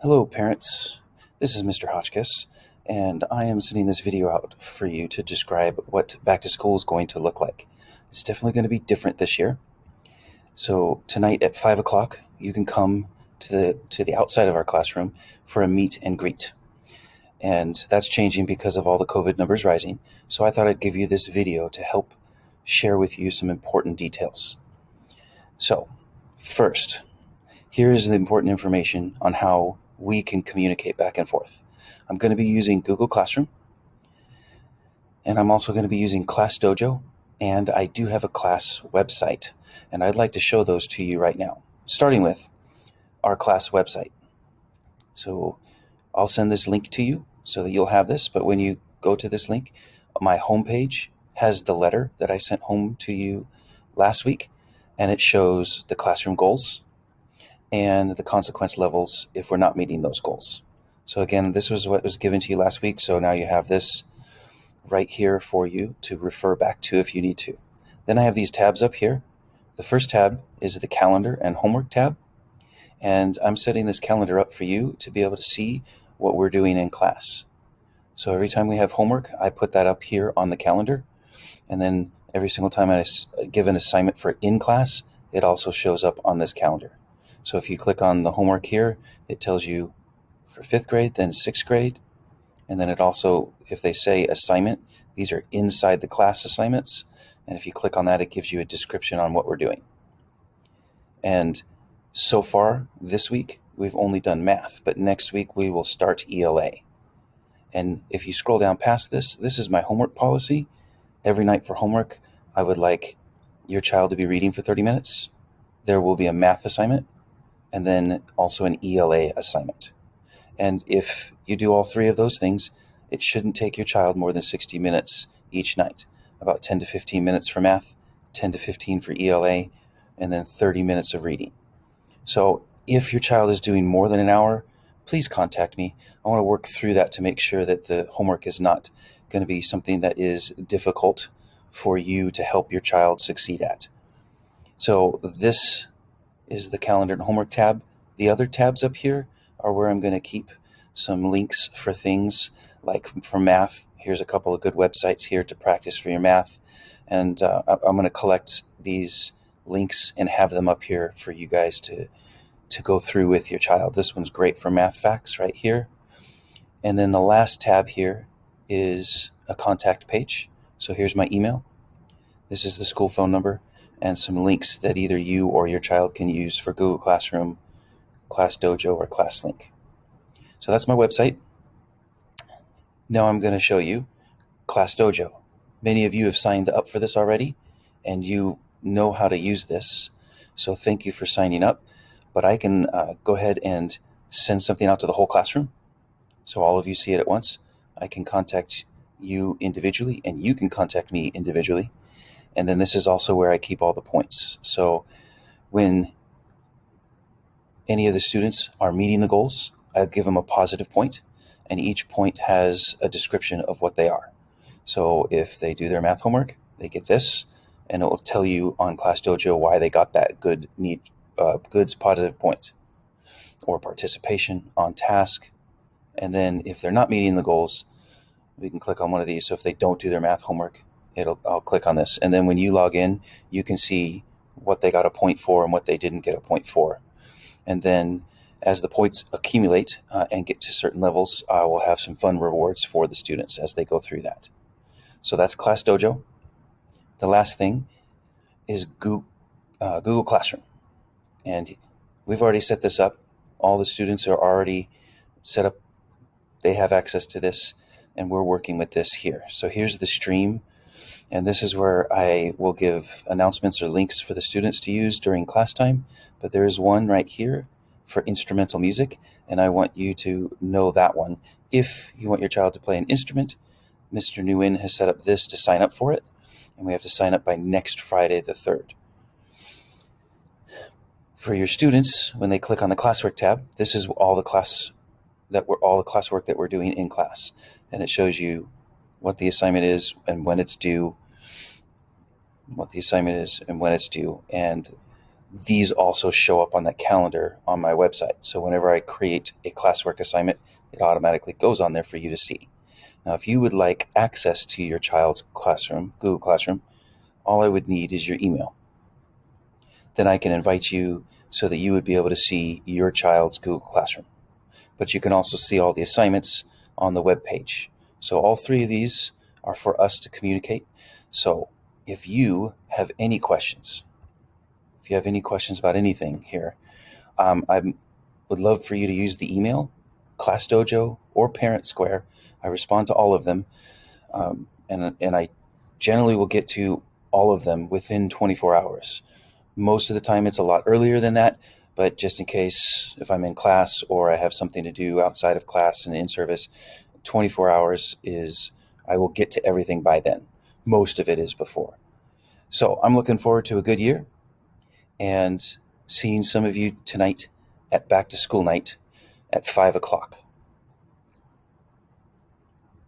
Hello, parents. This is Mr. Hotchkiss, and I am sending this video out for you to describe what back to school is going to look like. It's definitely going to be different this year. So tonight at 5 o'clock, you can come to the outside of our classroom for a meet and greet. And that's changing because of all the COVID numbers rising. So I thought I'd give you this video to help share with you some important details. So first, here is the important information on how we can communicate back and forth. I'm going to be using Google Classroom, and I'm also going to be using ClassDojo, and I do have a class website, and I'd like to show those to you right now, starting with our class website. So I'll send this link to you so that you'll have this, but when you go to this link, my homepage has the letter that I sent home to you last week, and it shows the classroom goals and the consequence levels if we're not meeting those goals. So again, this was what was given to you last week, so now you have this right here for you to refer back to if you need to. Then I have these tabs up here. The first tab is the calendar and homework tab, and I'm setting this calendar up for you to be able to see what we're doing in class. So every time we have homework, I put that up here on the calendar, and then every single time I give an assignment for in class, it also shows up on this calendar. So if you click on the homework here, it tells you for 5th grade, then 6th grade, and then it also, if they say assignment, these are inside the class assignments, and if you click on that, it gives you a description on what we're doing. And so far this week, we've only done math, but next week we will start ELA. And if you scroll down past this, this is my homework policy. Every night for homework, I would like your child to be reading for 30 minutes. There will be a math assignment, and then also an ELA assignment. And if you do all three of those things, it shouldn't take your child more than 60 minutes each night. About 10 to 15 minutes for math, 10 to 15 for ELA, and then 30 minutes of reading. So if your child is doing more than an hour, please contact me. I want to work through that to make sure that the homework is not going to be something that is difficult for you to help your child succeed at. So this is the calendar and homework tab. The other tabs up here are where I'm going to keep some links for things like for math. Here's a couple of good websites here to practice for your math. And I'm going to collect these links and have them up here for you guys to go through with your child. This one's great for math facts right here. And then the last tab here is a contact page. So here's my email. This is the school phone number and some links that either you or your child can use for Google Classroom, ClassDojo, or ClassLink. So that's my website. Now I'm going to show you ClassDojo. Many of you have signed up for this already, and you know how to use this. So thank you for signing up. But I can go ahead and send something out to the whole classroom, so all of you see it at once. I can contact you individually, and you can contact me individually. And then this is also where I keep all the points. So when any of the students are meeting the goals, I give them a positive point, and each point has a description of what they are. So if they do their math homework, they get this, and it will tell you on ClassDojo why they got that goods positive point, or participation on task. And then if they're not meeting the goals, we can click on one of these. So if they don't do their math homework, I'll click on this. And then when you log in, you can see what they got a point for and what they didn't get a point for. And then as the points accumulate and get to certain levels, I will have some fun rewards for the students as they go through that. So that's ClassDojo. The last thing is Google Classroom. And we've already set this up. All the students are already set up. They have access to this, and we're working with this here. So here's the stream, and this is where I will give announcements or links for the students to use during class time. But there is one right here for instrumental music, and I want you to know that one. If you want your child to play an instrument, Mr. Nguyen has set up this to sign up for it, and we have to sign up by next Friday the 3rd. For your students, when they click on the classwork tab, this is all the classwork that we're doing in class, and it shows you what the assignment is and when it's due, and these also show up on that calendar on my website. So whenever I create a classwork assignment, it automatically goes on there for you to see. Now, if you would like access to your child's classroom, Google Classroom, all I would need is your email. Then I can invite you so that you would be able to see your child's Google Classroom. But you can also see all the assignments on the web page. So all three of these are for us to communicate. So if you have any questions, about anything here, I would love for you to use the email, ClassDojo or Parent Square. I respond to all of them, and I generally will get to all of them within 24 hours. Most of the time it's a lot earlier than that, but just in case, if I'm in class or I have something to do outside of class and in service, 24 hours is, I will get to everything by then. Most of it is before. So I'm looking forward to a good year and seeing some of you tonight at back to school night at 5 o'clock.